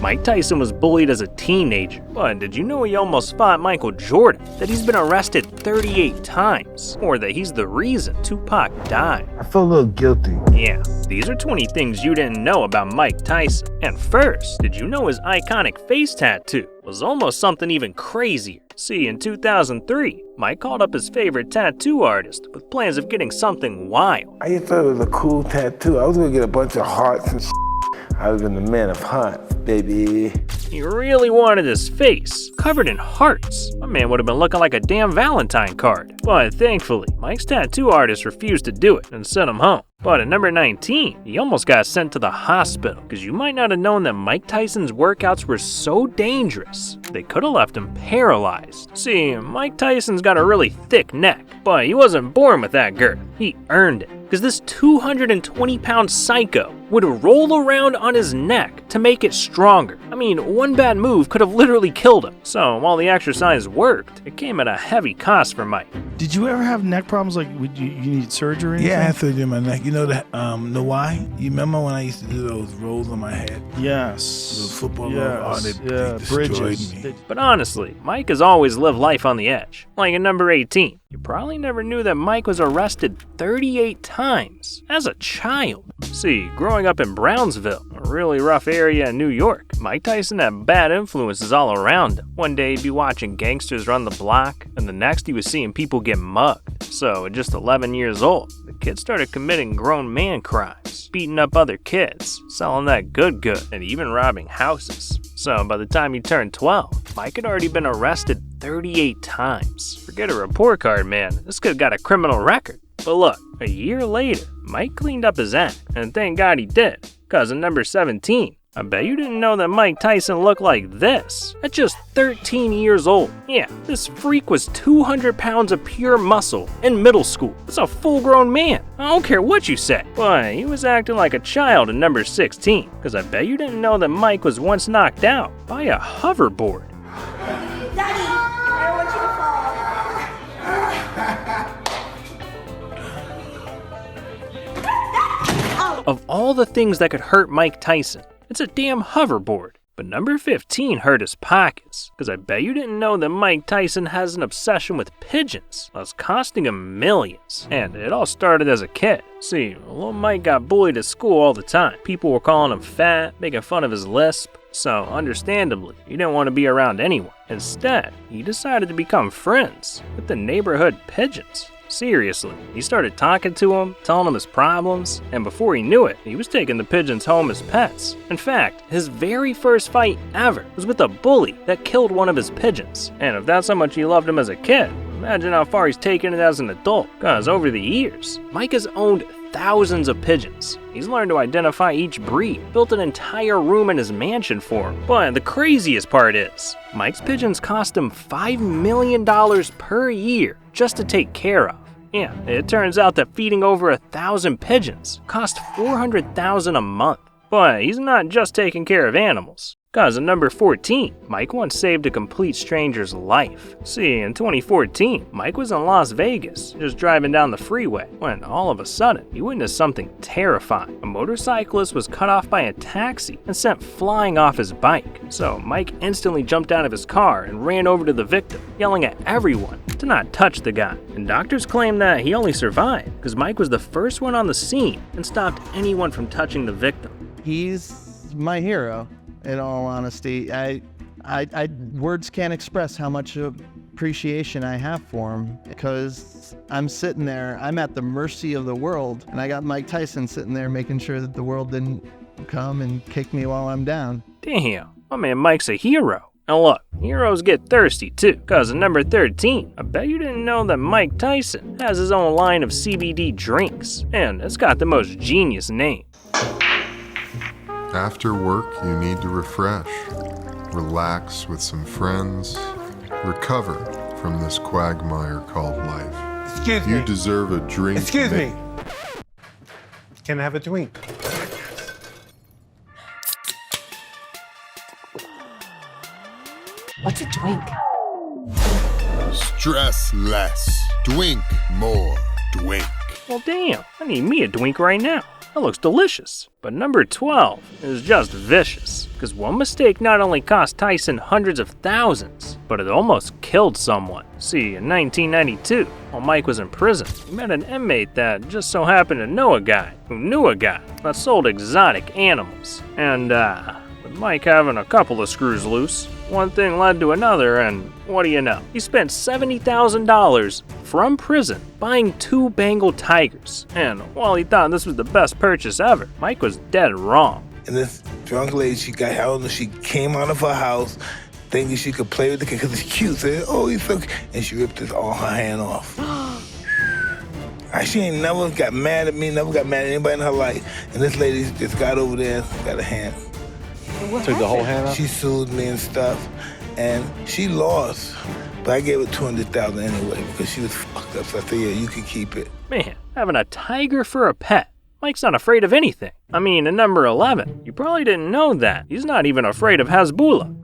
Mike Tyson was bullied as a teenager, but did you know he almost fought Michael Jordan? That he's been arrested 38 times? Or that he's the reason Tupac died? I feel a little guilty. Yeah, these are 20 things you didn't know about Mike Tyson. And first, did you know his iconic face tattoo was almost something even crazier? See, in 2003, Mike called up his favorite tattoo artist with plans of getting something wild. I just thought it was a cool tattoo. I was gonna get a bunch of hearts and shit. I was been the man of hearts, baby. He really wanted his face covered in hearts. My man would have been looking like a damn Valentine card. But thankfully, Mike's tattoo artist refused to do it and sent him home. But at number 19, he almost got sent to the hospital because you might not have known that Mike Tyson's workouts were so dangerous, they could have left him paralyzed. See, Mike Tyson's got a really thick neck, but he wasn't born with that girth. He earned it. Because this 220-pound psycho would roll around on his neck to make it stronger. I mean, one bad move could have literally killed him. So while the exercise worked, it came at a heavy cost for Mike. Did you ever have neck problems? Like, you need surgery? Yeah, I had surgery in my neck. You know that, know why? You remember when I used to do those rolls on my head? Yes. Those football rolls? Oh, they destroyed bridges. me. But honestly, Mike has always lived life on the edge. Like at number 18, you probably never knew that Mike was arrested 38 times as a child. See, growing up in Brownsville, a really rough area in New York, Mike Tyson had bad influences all around him. One day he'd be watching gangsters run the block, and the next he was seeing people get mugged. So at just 11 years old, the kid started committing grown man crimes, beating up other kids, selling that good, and even robbing houses. So by the time he turned 12, Mike had already been arrested 38 times. Forget a report card, man. This kid got a criminal record. But look, a year later, Mike cleaned up his act, and thank God he did. Cause at number 17, I bet you didn't know that Mike Tyson looked like this at just 13 years old. Yeah, this freak was 200 pounds of pure muscle in middle school. That's a full-grown man. I don't care what you say. But he was acting like a child at number 16. Cause I bet you didn't know that Mike was once knocked out by a hoverboard. Daddy, I don't want you to fall. Of all the things that could hurt Mike Tyson, it's a damn hoverboard. But number 15 hurt his pockets, because I bet you didn't know that Mike Tyson has an obsession with pigeons, that's costing him millions. And it all started as a kid. See, little Mike got bullied at school all the time. People were calling him fat, making fun of his lisp. So, understandably, he didn't want to be around anyone. Instead, he decided to become friends with the neighborhood pigeons. Seriously, he started talking to him, telling him his problems, and before he knew it, he was taking the pigeons home as pets. In fact, his very first fight ever was with a bully that killed one of his pigeons. And if that's how much he loved him as a kid, imagine how far he's taken it as an adult. Cause over the years, Mike has owned thousands of pigeons. He's learned to identify each breed, built an entire room in his mansion for them. But the craziest part is, Mike's pigeons cost him $5 million per year just to take care of. Yeah, it turns out that feeding over 1,000 pigeons costs $400,000 a month. But he's not just taking care of animals. Cause at number 14, Mike once saved a complete stranger's life. See, in 2014, Mike was in Las Vegas, just driving down the freeway, when all of a sudden, he witnessed something terrifying. A motorcyclist was cut off by a taxi and sent flying off his bike. So Mike instantly jumped out of his car and ran over to the victim, yelling at everyone to not touch the guy. And doctors claim that he only survived because Mike was the first one on the scene and stopped anyone from touching the victim. He's my hero. In all honesty, I words can't express how much appreciation I have for him, because I'm sitting there, I'm at the mercy of the world, and I got Mike Tyson sitting there making sure that the world didn't come and kick me while I'm down. Damn, my man Mike's a hero. And look, heroes get thirsty too, cause at number 13, I bet you didn't know that Mike Tyson has his own line of CBD drinks, and it's got the most genius name. After work, you need to refresh, relax with some friends, recover from this quagmire called life. Excuse me. You deserve a drink. Excuse me. Can I have a drink? What's a drink? Stress less. Drink more. Drink. Well damn, I need me a drink right now. that looks delicious. But number 12 is just vicious, because one mistake not only cost Tyson hundreds of thousands, but it almost killed someone. See, in 1992, while Mike was in prison, he met an inmate that just so happened to know a guy who knew a guy that sold exotic animals. And, with Mike having a couple of screws loose, one thing led to another, and what do you know? He spent $70,000 from prison buying 2 Bengal tigers. And while he thought this was the best purchase ever, Mike was dead wrong. And this drunk lady, she came out of her house thinking she could play with the kid because it's cute. Said, oh, he's so cute. And she ripped all her hand off. She ain't never got mad at me, never got mad at anybody in her life. And this lady just got over there, got a hand. Took the whole hand off? She sued me and stuff, and she lost. But I gave her $200,000 anyway because she was fucked up. So I said, yeah, you can keep it. Man, having a tiger for a pet. Mike's not afraid of anything. I mean, in number 11, you probably didn't know that. He's not even afraid of Hezbollah.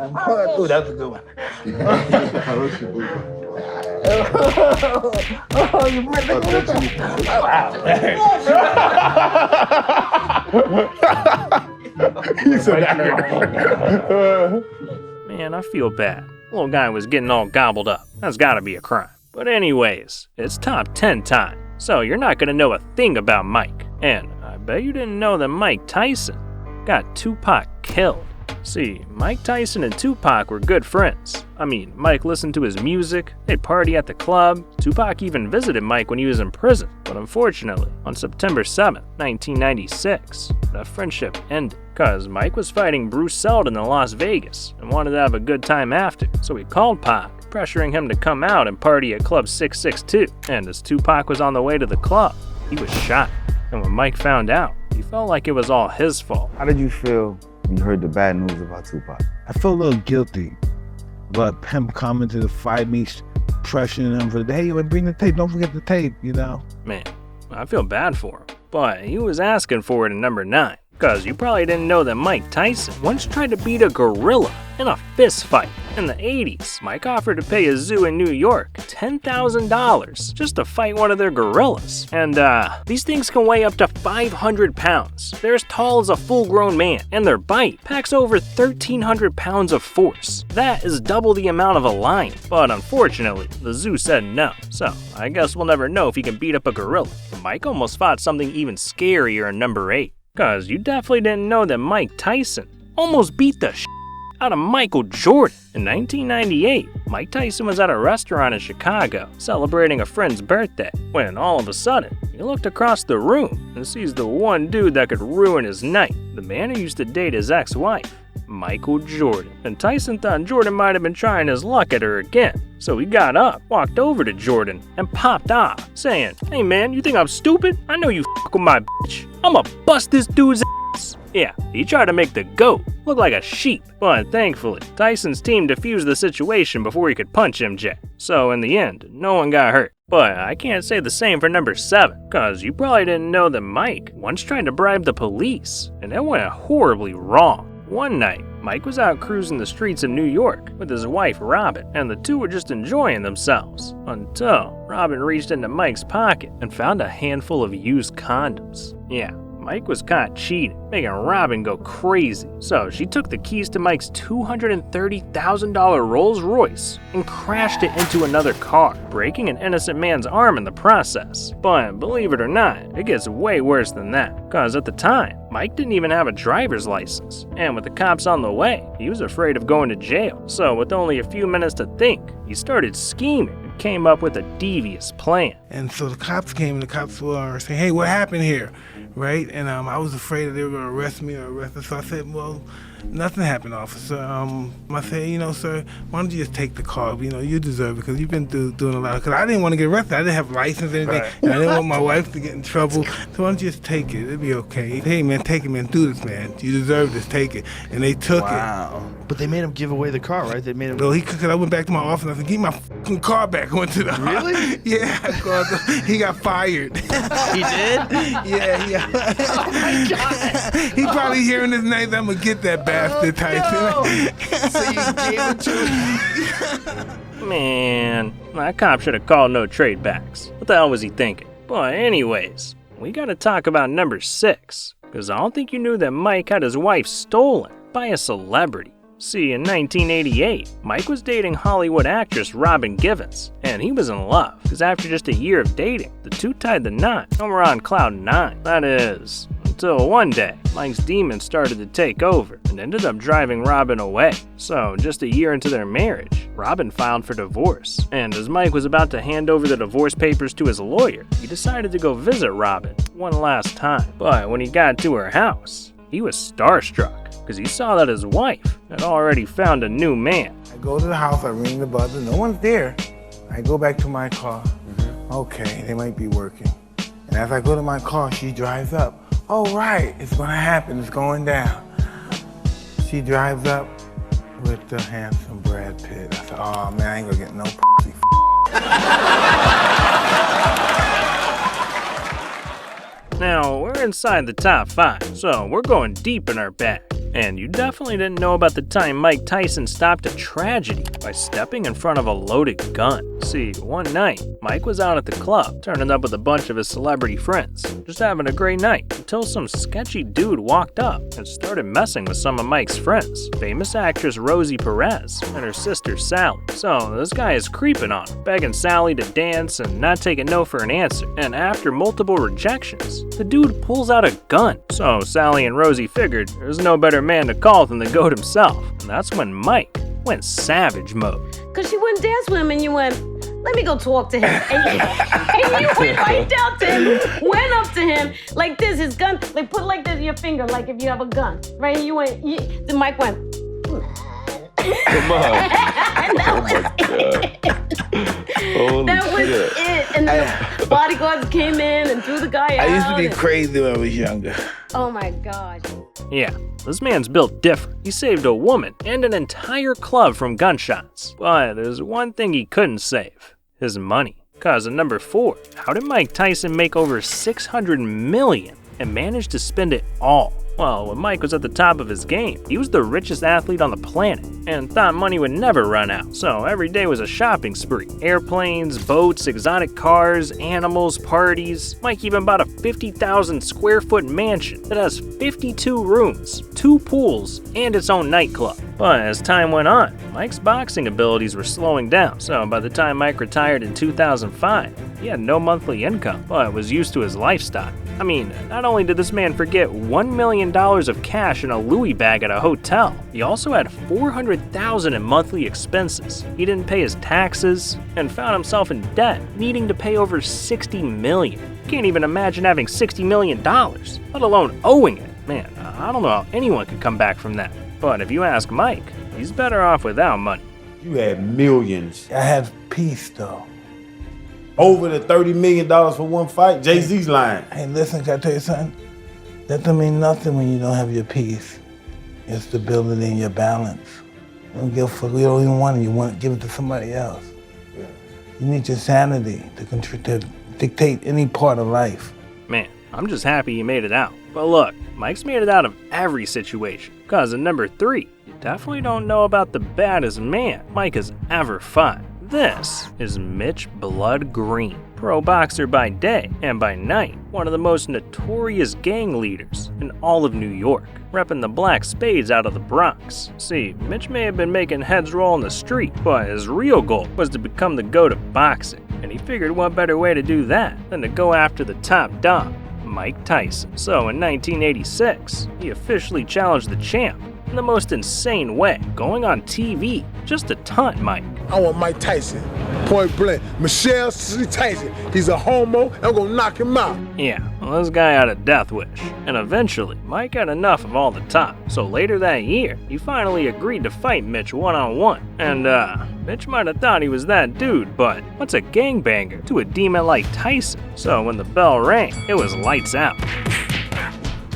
Oh, that's a good one. Oh, you put Man, I feel bad. Little guy was getting all gobbled up. That's gotta be a crime. But anyways, it's top 10 time. So you're not gonna know a thing about Mike. And I bet you didn't know that Mike Tyson got Tupac killed. See, Mike Tyson and Tupac were good friends. I mean, Mike listened to his music, they'd party at the club. Tupac even visited Mike when he was in prison. But unfortunately, on September 7th, 1996, that friendship ended. Cause Mike was fighting Bruce Seldon in Las Vegas and wanted to have a good time after. So he called Pac, pressuring him to come out and party at Club 662. And as Tupac was on the way to the club, he was shot. And when Mike found out, he felt like it was all his fault. How did you feel when you heard the bad news about Tupac? I felt a little guilty about him coming to the fight, me pressuring him for the, hey, bring the tape, don't forget the tape, you know? Man, I feel bad for him. But he was asking for it in number 9. Cause you probably didn't know that Mike Tyson once tried to beat a gorilla in a fist fight. In the 80s, Mike offered to pay a zoo in New York $10,000 just to fight one of their gorillas. And these things can weigh up to 500 pounds. They're as tall as a full-grown man, and their bite packs over 1,300 pounds of force. That is double the amount of a lion. But unfortunately, the zoo said no. So I guess we'll never know if he can beat up a gorilla. But Mike almost fought something even scarier in number 8. Cause you definitely didn't know that Mike Tyson almost beat the out of Michael Jordan. In 1998, Mike Tyson was at a restaurant in Chicago celebrating a friend's birthday when all of a sudden, he looked across the room and sees the one dude that could ruin his night, the man who used to date his ex-wife, Michael Jordan. And Tyson thought Jordan might have been trying his luck at her again. So he got up, walked over to Jordan, and popped off, saying, hey man, you think I'm stupid? I know you f*** with my bitch. I'ma bust this dude's ass. Yeah, he tried to make the GOAT look like a sheep. But thankfully, Tyson's team defused the situation before he could punch MJ. So in the end, no one got hurt. But I can't say the same for number 7, cause you probably didn't know that Mike once tried to bribe the police, and it went horribly wrong. One night, Mike was out cruising the streets of New York with his wife, Robin, and the two were just enjoying themselves until Robin reached into Mike's pocket and found a handful of used condoms. Yeah, Mike was caught cheating, making Robin go crazy. So she took the keys to Mike's $230,000 Rolls Royce and crashed it into another car, breaking an innocent man's arm in the process. But believe it or not, it gets way worse than that. Cause at the time, Mike didn't even have a driver's license. And with the cops on the way, he was afraid of going to jail. So with only a few minutes to think, he started scheming and came up with a devious plan. And so the cops came and the cops were saying, hey, what happened here? Right? And I was afraid that they were going to arrest me or arrest us. So I said, well, nothing happened, officer. I said, you know, sir, why don't you just take the car? You know, you deserve it because you've been doing a lot. Because I didn't want to get arrested. I didn't have a license or anything. Right. And I didn't want my wife to get in trouble. So why don't you just take it? It'll be okay. Hey, man, take it, man. Do this, man. You deserve this. Take it. And they took it. But they made him give away the car, right? They made him. No, because I went back to my office and I said, give me my fucking car back. I went to the Really? Yeah, I called he got fired. He did? Yeah. Oh my God. He probably hearing this night, I'm gonna get that bastard, Tyson. So you gave it to him? Man, that cop should have called no trade backs. What the hell was he thinking? But anyways, we gotta talk about number 6, because I don't think you knew that Mike had his wife stolen by a celebrity. See, in 1988, Mike was dating Hollywood actress Robin Givens, and he was in love, because after just a year of dating, the two tied the knot and were on cloud 9. That is, until one day, Mike's demons started to take over and ended up driving Robin away. So, just a year into their marriage, Robin filed for divorce, and as Mike was about to hand over the divorce papers to his lawyer, he decided to go visit Robin one last time. But when he got to her house, he was starstruck, because he saw that his wife had already found a new man. I go to the house, I ring the buzzer, no one's there. I go back to my car. Okay, they might be working. And as I go to my car, she drives up. Oh, right, it's gonna happen, it's going down. She drives up with the handsome Brad Pitt. I said, oh man, I ain't gonna get no pussy. Now, we're inside the top 5, so we're going deep in our bag. And you definitely didn't know about the time Mike Tyson stopped a tragedy by stepping in front of a loaded gun. See, one night, Mike was out at the club, turning up with a bunch of his celebrity friends, just having a great night, until some sketchy dude walked up and started messing with some of Mike's friends, famous actress Rosie Perez and her sister Sally. So this guy is creeping on her, begging Sally to dance and not taking no for an answer. And after multiple rejections, the dude pulls out a gun. So Sally and Rosie figured there's no better man to call than the goat himself. And that's when Mike went savage mode. Cause she wouldn't dance with him and you went, let me go talk to him. And you went right down to him, went up to him like this, his gun, like put like this your finger, like if you have a gun, right? And you went, the Mike went, Come on. and that was it. That was it. And then the bodyguards came in and threw the guy out. I used to be crazy when I was younger. Oh my gosh. Yeah, this man's built different. He saved a woman and an entire club from gunshots. But there's one thing he couldn't save: his money. Cause at number 4, how did Mike Tyson make over $600 million and manage to spend it all? Well, when Mike was at the top of his game, he was the richest athlete on the planet and thought money would never run out. So every day was a shopping spree. Airplanes, boats, exotic cars, animals, parties. Mike even bought a 50,000 square foot mansion that has 52 rooms, 2 pools, and its own nightclub. But as time went on, Mike's boxing abilities were slowing down. So by the time Mike retired in 2005, he had no monthly income, but was used to his lifestyle. I mean, not only did this man forget $1 million of cash in a Louis bag at a hotel, he also had $400,000 in monthly expenses. He didn't pay his taxes and found himself in debt, needing to pay over $60 million. Can't even imagine having $60 million, let alone owing it. Man, I don't know how anyone could come back from that. But if you ask Mike, he's better off without money. You had millions. I had peace though. Over the $30 million for one fight? Jay-Z's lying. Hey, listen, can I tell you something? That don't mean nothing when you don't have your peace, your stability, and your balance. You don't give a fuck. You don't even want it. You want to give it to somebody else. Yeah. You need your sanity to dictate any part of life. Man, I'm just happy you made it out. But look, Mike's made it out of every situation. Cause at number 3, you definitely don't know about the baddest man Mike has ever fought. This is Mitch Blood Green, pro boxer by day and by night, one of the most notorious gang leaders in all of New York, repping the black spades out of the Bronx. See, Mitch may have been making heads roll in the street, but his real goal was to become the GOAT of boxing, and he figured what better way to do that than to go after the top dog, Mike Tyson. So in 1986, he officially challenged the champ in the most insane way, going on TV just to taunt Mike. I want Mike Tyson, point blank. Michelle Tyson, he's a homo, I'm gonna knock him out. Yeah, well, this guy had a death wish. And eventually, Mike had enough of all the talk. So later that year, he finally agreed to fight Mitch one-on-one. And Mitch might have thought he was that dude, but what's a gangbanger to a demon like Tyson? So when the bell rang, it was lights out.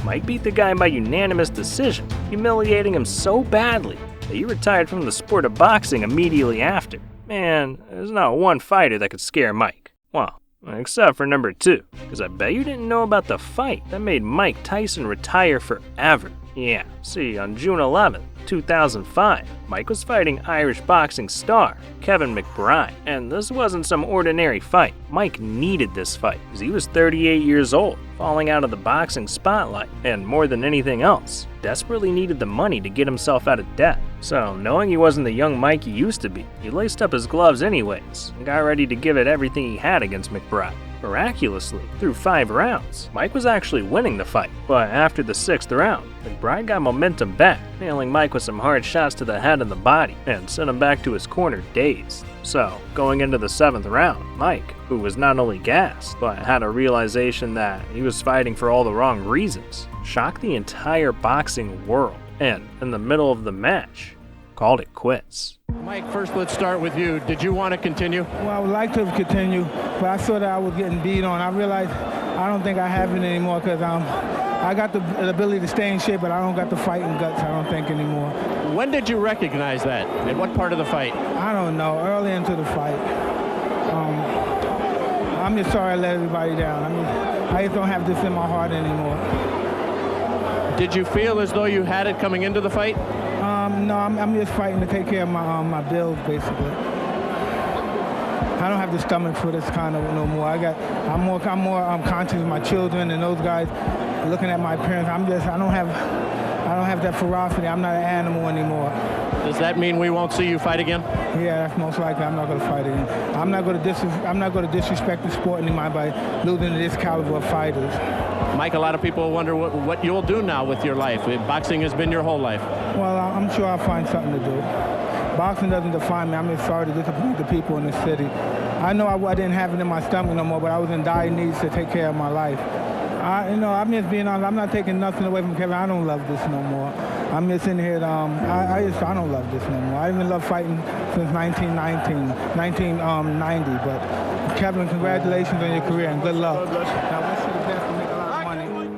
Mike beat the guy by unanimous decision, humiliating him so badly that he retired from the sport of boxing immediately after. Man, there's not one fighter that could scare Mike. Well, Except for number 2, because I bet you didn't know about the fight that made Mike Tyson retire forever. Yeah, see, on June 11th, 2005, Mike was fighting Irish boxing star Kevin McBride, and this wasn't some ordinary fight. Mike needed this fight because he was 38 years old, falling out of the boxing spotlight, and more than anything else, desperately needed the money to get himself out of debt. So, knowing he wasn't the young Mike he used to be, he laced up his gloves anyways and got ready to give it everything he had against McBride. Miraculously, through 5 rounds, Mike was actually winning the fight, but after the 6th round, McBride got momentum back, nailing Mike with some hard shots to the head and the body, and sent him back to his corner dazed. So, going into the 7th round, Mike, who was not only gassed, but had a realization that he was fighting for all the wrong reasons, shocked the entire boxing world, and, in the middle of the match, called it quits. Mike, first let's start with you. Did you want to continue? Well, I would like to continue, but I saw that I was getting beat on. I realized I don't think I have it anymore because I got the ability to stay in shape, but I don't got the fighting guts, I don't think, anymore. When did you recognize that? In what part of the fight? I don't know. Early into the fight. I'm just sorry I let everybody down. I just don't have this in my heart anymore. Did you feel as though you had it coming into the fight? No, I'm just fighting to take care of my bills, basically. I don't have the stomach for this kind of no more. I'm more conscious of my children and those guys looking at my parents. I don't have that ferocity. I'm not an animal anymore. Does that mean we won't see you fight again? Yeah, that's most likely. I'm not going to fight again. I'm not going to disrespect the sport anymore by losing to this caliber of fighters. Mike, a lot of people wonder what you'll do now with your life. Boxing has been your whole life. Well, I'm sure I'll find something to do. Boxing doesn't define me. I'm just sorry to disappoint the people in the city. I know I didn't have it in my stomach no more, but I was in dire needs to take care of my life. I'm just being honest. I'm not taking nothing away from Kevin. I don't love this no more. I'm just in here. I don't love this no more. I even love fighting since 1990. But Kevin, congratulations on your career and good luck. I wish you the best and make a lot of money.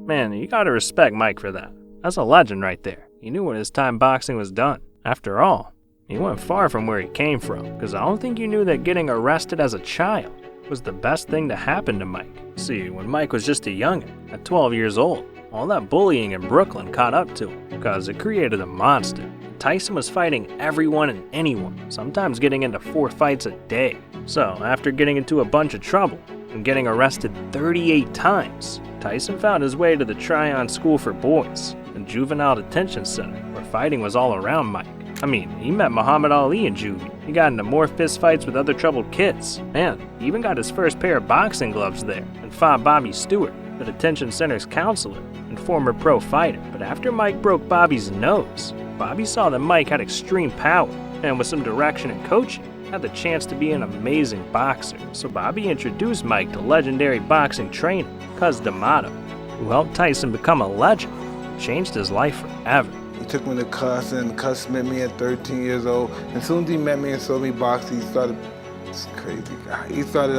Man, you gotta respect Mike for that. That's a legend right there. He knew when his time boxing was done. After all, he went far from where he came from, because I don't think you knew that getting arrested as a child was the best thing to happen to Mike. See, when Mike was just a youngin', at 12 years old, all that bullying in Brooklyn caught up to him, because it created a monster. Tyson was fighting everyone and anyone, sometimes getting into 4 fights a day. So, after getting into a bunch of trouble and getting arrested 38 times, Tyson found his way to the Tryon School for Boys, a juvenile detention center where fighting was all around Mike. I mean, he met Muhammad Ali in juvie. He got into more fist fights with other troubled kids. Man, he even got his first pair of boxing gloves there and fought Bobby Stewart, the detention center's counselor and former pro fighter. But after Mike broke Bobby's nose, Bobby saw that Mike had extreme power and with some direction and coaching, had the chance to be an amazing boxer. So Bobby introduced Mike to legendary boxing trainer Cus D'Amato, who helped Tyson become a legend, changed his life forever. He took me to Cus, and Cus met me at 13 years old. And as soon as he met me and saw me box, he started, this crazy guy. He started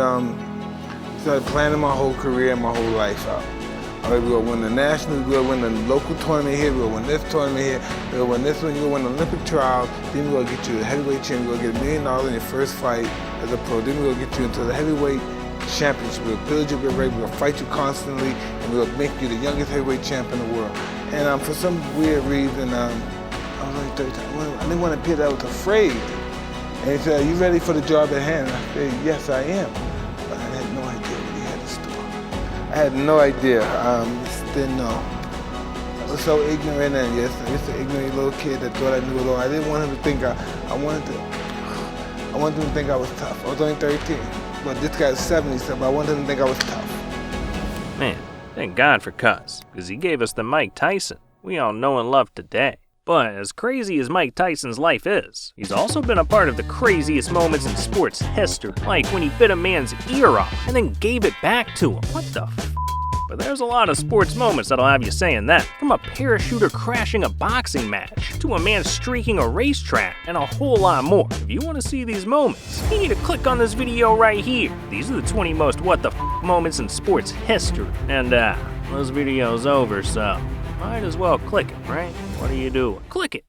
planning my whole career and my whole life out. All right, we're gonna win the nationals, we're gonna win the local tournament here, we're gonna win this tournament here, we're gonna win this one, you're gonna win the Olympic trials, then we're gonna get you the heavyweight champion, we're gonna get $1 million in your first fight as a pro, then we're gonna get you into the heavyweight championship, we're gonna build you, we're gonna fight you constantly, and we're gonna make you the youngest heavyweight champ in the world. And for some weird reason, I was like 13, I didn't want to appear that I was afraid. And he said, "Are you ready for the job at hand?" And I said, "Yes, I am." But I had no idea what he had in store. I had no idea. Just didn't know. I was so ignorant, and yes, I'm just an ignorant little kid that thought I knew it all. I didn't want him to think I wanted him to think I was tough. I was only 13, but this guy's 70, so I wanted him to think I was tough. Man, thank God for Cus, because he gave us the Mike Tyson we all know and love today. But as crazy as Mike Tyson's life is, he's also been a part of the craziest moments in sports history, like when he bit a man's ear off and then gave it back to him. What the f***? But there's a lot of sports moments that'll have you saying that. From a parachuter crashing a boxing match, to a man streaking a racetrack, and a whole lot more. If you want to see these moments, you need to click on this video right here. These are the 20 most what the f*** moments in sports history. And this video's over, so might as well click it, right? What are you doing? Click it!